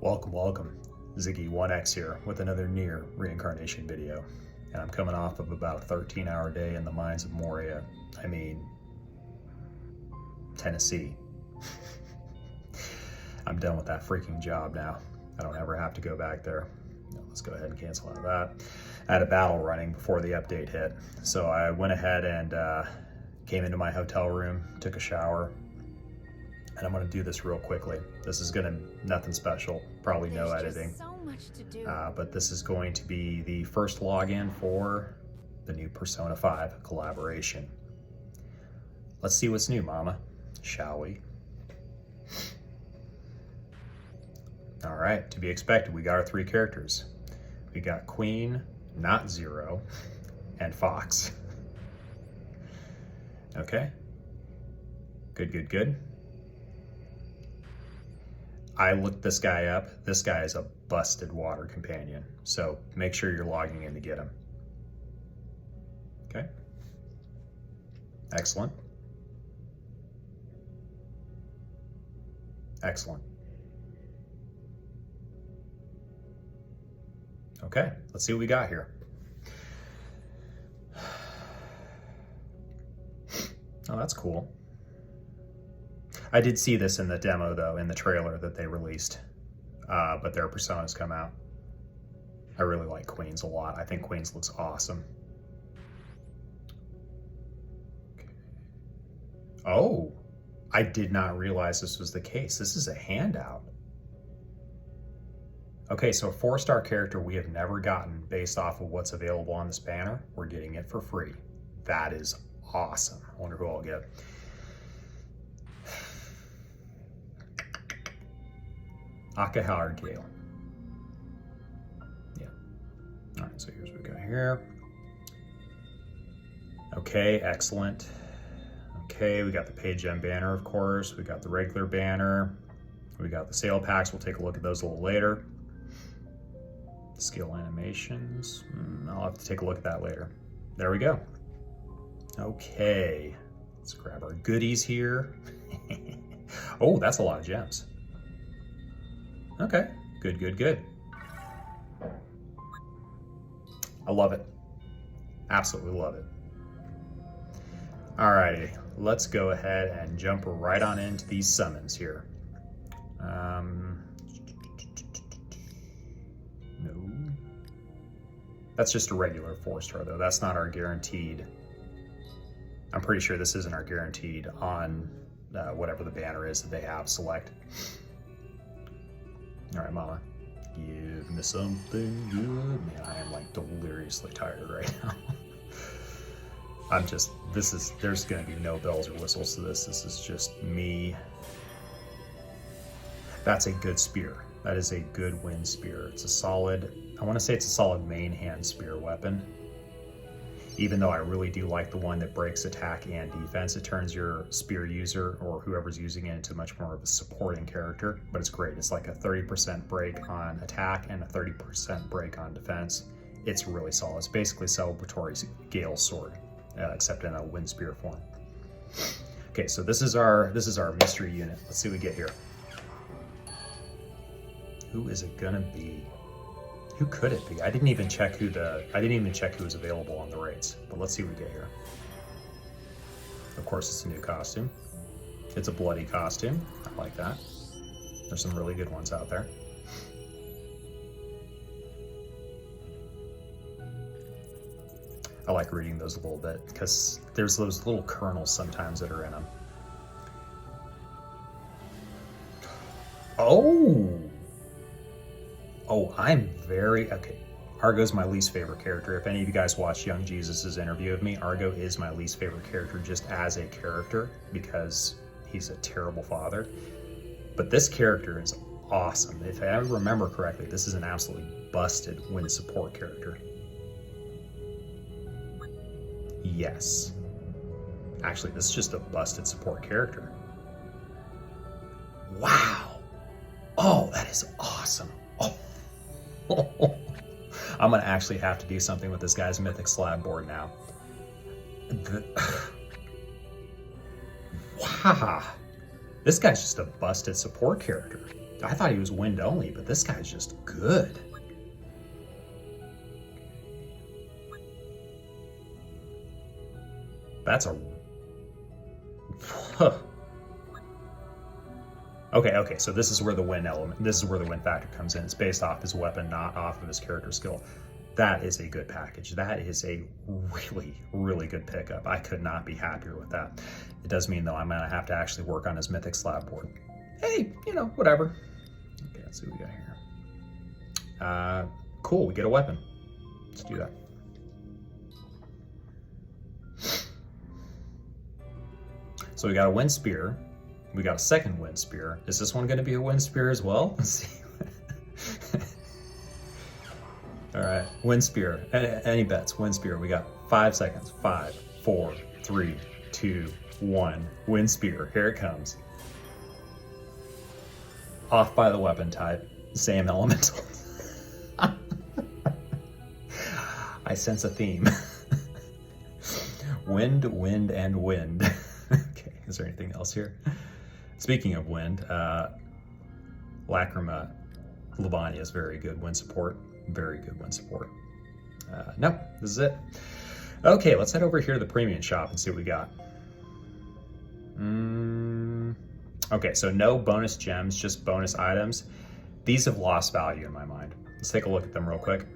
Welcome. Ziggy1X here with another NieR reincarnation video. And I'm coming off of about a 13-hour day in the mines of Moria. Tennessee. I'm done with that freaking job now. I don't ever have to go back there. No, let's go ahead and cancel out of that. I had a battle running before the update hit. So I went ahead and came into my hotel room, took a shower, and I'm gonna do this real quickly. This is nothing special, probably no editing. So much to do. But this is going to be the first login for the new Persona 5 collaboration. Let's see what's new, mama, shall we? All right, to be expected, we got our three characters. We got Queen, not Zero, and Fox. Okay, good. I looked this guy up. This guy is a busted water companion, so make sure you're logging in to get him. Okay. Excellent. Okay, let's see what we got here. Oh, that's cool. I did see this in the demo, though, in the trailer that they released, but their personas come out. I really like Queens a lot. I think Queens looks awesome. Okay. Oh, I did not realize this was the case. This is a handout. Okay, so a 4-star character we have never gotten based off of what's available on this banner. We're getting it for free. That is awesome. I wonder who I'll get. Akahara Gale. Yeah. All right, so here's what we got here. Okay, excellent. Okay, we got the paid gem banner, of course. We got the regular banner. We got the sale packs. We'll take a look at those a little later. Skill animations. I'll have to take a look at that later. There we go. Okay, let's grab our goodies here. Oh, that's a lot of gems. Okay, good. I love it. Absolutely love it. Alrighty, let's go ahead and jump right on into these summons here. No. That's just a regular 4-star though. That's not our guaranteed. I'm pretty sure this isn't our guaranteed on whatever the banner is that they have select. All right, mama, give me something good. Man, I am like deliriously tired right now. There's gonna be no bells or whistles to this. This is just me. That's a good spear. That is a good wind spear. It's a solid, I wanna say it's a solid main hand spear weapon. Even though I really do like the one that breaks attack and defense, it turns your spear user or whoever's using it into much more of a supporting character, but it's great. It's like a 30% break on attack and a 30% break on defense. It's really solid. It's basically celebratory Gale sword, except in a wind spear form. Okay, so this is our mystery unit. Let's see what we get here. Who is it gonna be? Who could it be? I didn't even check who was available on the rates, but let's see what we get here. Of course, it's a new costume. It's a bloody costume. I like that. There's some really good ones out there. I like reading those a little bit because there's those little kernels sometimes that are in them. Oh, okay. Argo's my least favorite character. If any of you guys watched Young Jesus' interview of me, Argo is my least favorite character just as a character because he's a terrible father. But this character is awesome. If I remember correctly, this is an absolutely busted wind support character. Yes. Actually, this is just a busted support character. Wow. Oh, that is awesome. Oh. I'm gonna actually have to do something with this guy's mythic slab board now. Wow, this guy's just a busted support character. I thought he was wind only, but this guy's just good. That's a... Okay, so this is where the wind element, this is where the wind factor comes in. It's based off his weapon, not off of his character skill. That is a good package. That is a really, really good pickup. I could not be happier with that. It does mean, though, I'm going to have to actually work on his mythic slab board. Hey, you know, whatever. Okay, let's see what we got here. Cool, we get a weapon. Let's do that. So we got a wind spear. We got a second wind spear. Is this one going to be a wind spear as well? Let's see. All right, wind spear. Any bets? Wind spear. We got 5 seconds. 5, 4, 3, 2, 1. Wind spear. Here it comes. Off by the weapon type. Same elemental. I sense a theme. Wind, wind, and wind. Okay, is there anything else here? Speaking of wind, Lacrima Labania is very good wind support. Very good wind support. No, this is it. Okay, let's head over here to the premium shop and see what we got. Okay, so no bonus gems, just bonus items. These have lost value in my mind. Let's take a look at them real quick.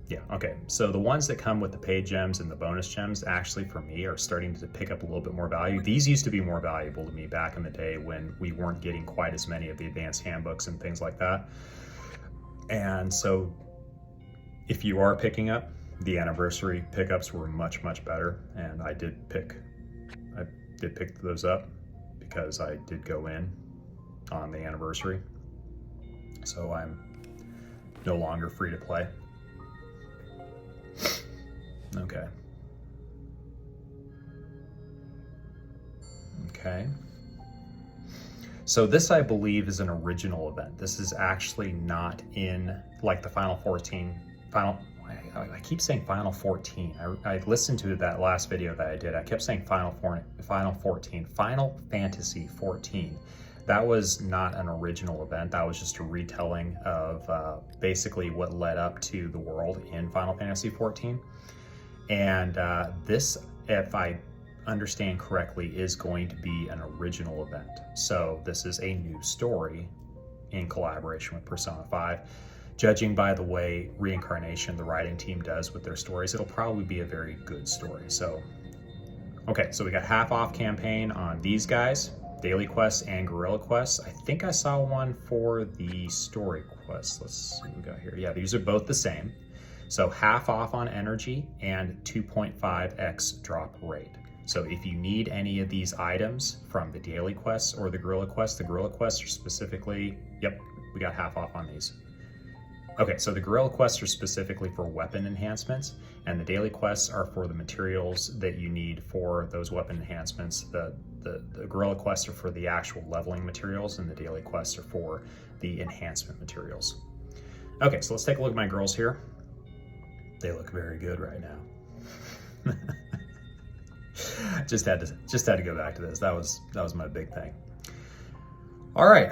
Yeah, okay, so the ones that come with the paid gems and the bonus gems actually for me are starting to pick up a little bit more value. These used to be more valuable to me back in the day when we weren't getting quite as many of the advanced handbooks and things like that. And so if you are picking up, the anniversary pickups were much, much better. And I did pick those up because I did go in on the anniversary. So I'm no longer free to play. Okay. Okay. So this, I believe, is an original event. This is actually not in like the Final 14. I keep saying Final 14. I listened to that last video that I did. I kept saying Final 14, Final Fantasy 14. That was not an original event. That was just a retelling of basically what led up to the world in Final Fantasy 14. And this, if I understand correctly, is going to be an original event. So this is a new story in collaboration with Persona 5. Judging by the way Reincarnation, the writing team, does with their stories, it'll probably be a very good story. So, okay, so we got half off campaign on these guys, daily quests and guerrilla quests. I think I saw one for the story quests. Let's see what we got here. Yeah, these are both the same. So half off on energy and 2.5x drop rate. So if you need any of these items from the daily quests or the guerrilla quests are specifically, yep, we got half off on these. Okay, so the guerrilla quests are specifically for weapon enhancements, and the daily quests are for the materials that you need for those weapon enhancements. The guerrilla quests are for the actual leveling materials, and the daily quests are for the enhancement materials. Okay, so let's take a look at my girls here. They look very good right now. just had to go back to this. That was my big thing. All right,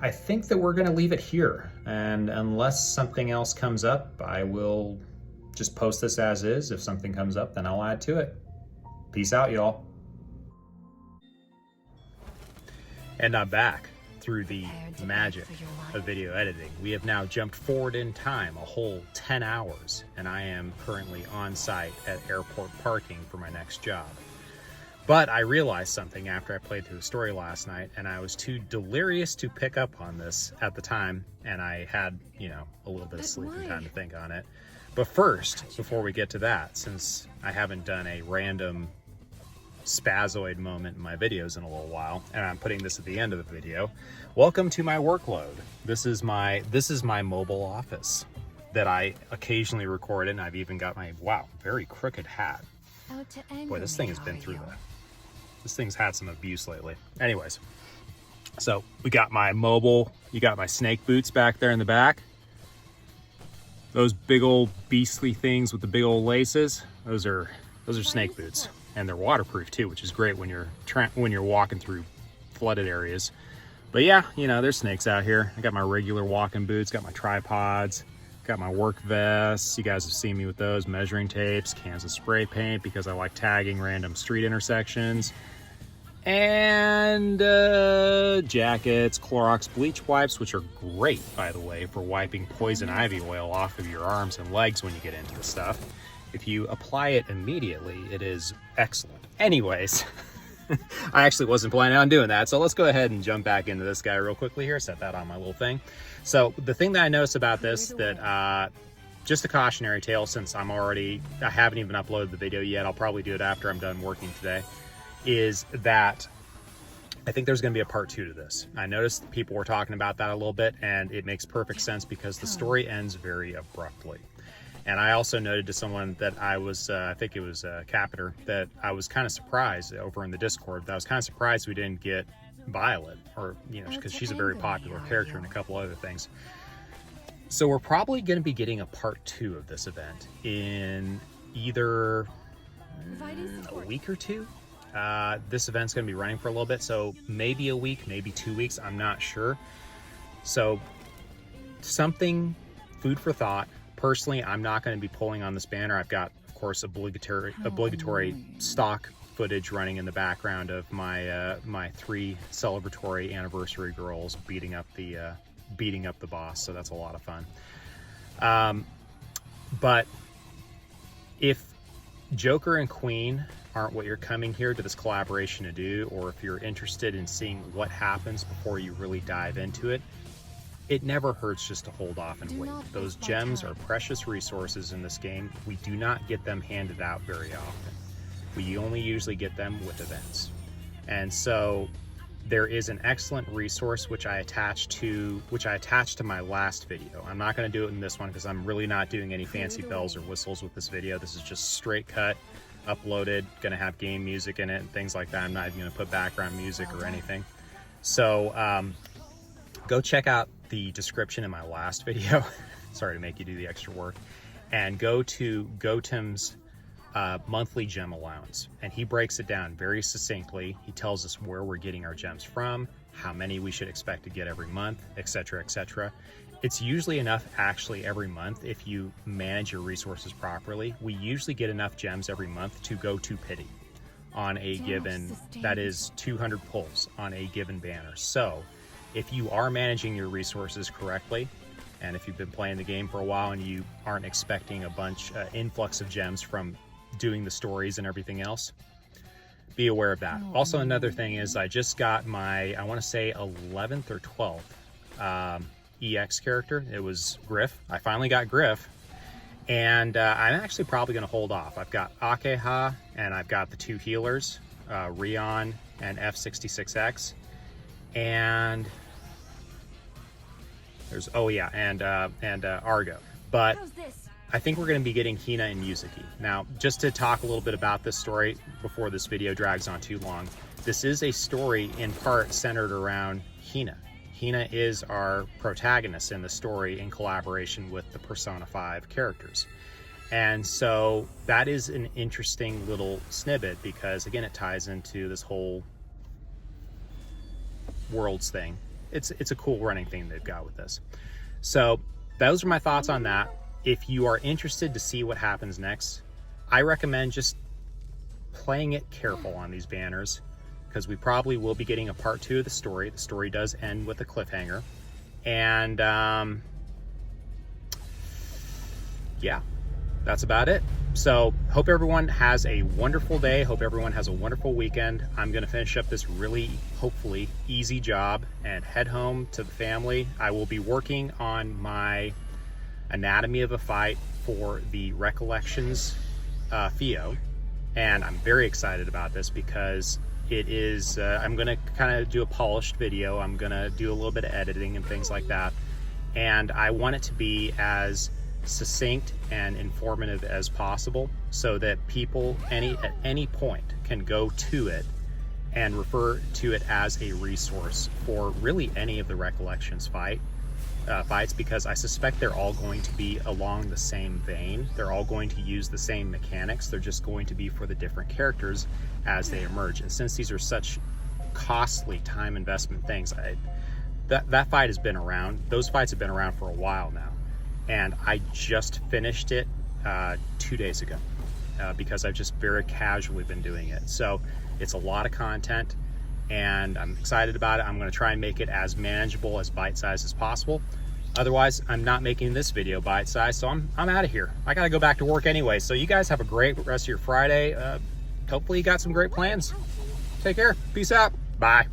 I think that we're gonna leave it here. And unless something else comes up, I will just post this as is. If something comes up, then I'll add to it. Peace out, y'all. And I'm back through the magic of video editing. We have now jumped forward in time a whole 10 hours, and I am currently on site at airport parking for my next job. But I realized something after I played through the story last night, and I was too delirious to pick up on this at the time, and I had, you know, a little bit of sleeping time to think on it. But first, before we get to that, since I haven't done a random spazoid moment in my videos in a little while, and I'm putting this at the end of the video, welcome to my workload. This is my mobile office that I occasionally record in. I've even got my, wow, very crooked hat. Boy, this thing has been through this thing's had some abuse lately. Anyways, so we got my mobile, you got my snake boots back there in the back. Those big old beastly things with the big old laces, those are snake boots, and they're waterproof too, which is great when you're walking through flooded areas. But yeah, you know, there's snakes out here. I got my regular walking boots, got my tripods, got my work vests. You guys have seen me with those, measuring tapes, cans of spray paint because I like tagging random street intersections. And jackets, Clorox bleach wipes, which are great, by the way, for wiping poison ivy oil off of your arms and legs when you get into the stuff. If you apply it immediately, it is excellent. Anyways, I actually wasn't planning on doing that, so let's go ahead and jump back into this guy real quickly here, set that on my little thing. So the thing that I noticed about this, that just a cautionary tale, since I haven't even uploaded the video yet, I'll probably do it after I'm done working today, is that I think there's going to be a part 2 to this. I noticed people were talking about that a little bit, and it makes perfect sense because the story ends very abruptly. And I also noted to someone that I was, I think it was Capiter, that I was kind of surprised over in the Discord, that I was kind of surprised we didn't get Violet, or, you know, because she's a very popular character and a couple other things. So we're probably going to be getting a part 2 of this event in either a week or two. This event's going to be running for a little bit, so maybe a week, maybe 2 weeks, I'm not sure. So something, food for thought. Personally, I'm not going to be pulling on this banner. I've got, of course, obligatory stock footage running in the background of my my 3 celebratory anniversary girls beating up the boss. So that's a lot of fun. But if Joker and Queen aren't what you're coming here to this collaboration to do, or if you're interested in seeing what happens before you really dive into it, it never hurts just to hold off and wait. Those gems are precious resources in this game. We do not get them handed out very often. We only usually get them with events. And so there is an excellent resource which I attached to my last video. I'm not going to do it in this one because I'm really not doing any fancy bells or whistles with this video. This is just straight cut, uploaded, going to have game music in it and things like that. I'm not even going to put background music or anything. So go check out the description in my last video. Sorry to make you do the extra work. And go to Gotem's monthly gem allowance, and he breaks it down very succinctly. He tells us where we're getting our gems from, how many we should expect to get every month, etc., etc. It's usually enough actually every month if you manage your resources properly. We usually get enough gems every month to go to pity on a given, that is 200 pulls on a given banner. So if you are managing your resources correctly, and if you've been playing the game for a while and you aren't expecting a bunch influx of gems from doing the stories and everything else, be aware of that. Also, another thing is I just got my, I want to say 11th or 12th EX character. It was Griff. I finally got Griff, and I'm actually probably going to hold off. I've got Akeha, and I've got the 2 healers, Rion and F66X, and there's, oh yeah, and Argo. But I think we're going to be getting Hina and Yuzuki. Now, just to talk a little bit about this story before this video drags on too long, this is a story in part centered around Hina. Hina is our protagonist in the story in collaboration with the Persona 5 characters. And so that is an interesting little snippet because, again, it ties into this whole worlds thing. It's a cool running thing they've got with this. So those are my thoughts on that. If you are interested to see what happens next, I recommend just playing it careful on these banners, because we probably will be getting a part 2 of the story. The story does end with a cliffhanger. And yeah, that's about it. So hope everyone has a wonderful day. Hope everyone has a wonderful weekend. I'm going to finish up this really, hopefully, easy job and head home to the family. I will be working on my Anatomy of a Fight for the Recollections FIO, and I'm very excited about this because it is, I'm going to kind of do a polished video. I'm going to do a little bit of editing and things like that, and I want it to be as succinct and informative as possible so that people at any point can go to it and refer to it as a resource for really any of the Recollections fights, because I suspect they're all going to be along the same vein. They're all going to use the same mechanics. They're just going to be for the different characters as they emerge. And since these are such costly time investment things, that fight has been around. Those fights have been around for a while now. And I just finished it 2 days ago because I've just very casually been doing it. So it's a lot of content and I'm excited about it. I'm gonna try and make it as manageable, as bite-sized as possible. Otherwise, I'm not making this video bite-sized, so I'm out of here. I gotta go back to work anyway. So you guys have a great rest of your Friday. Hopefully you got some great plans. Take care, peace out, bye.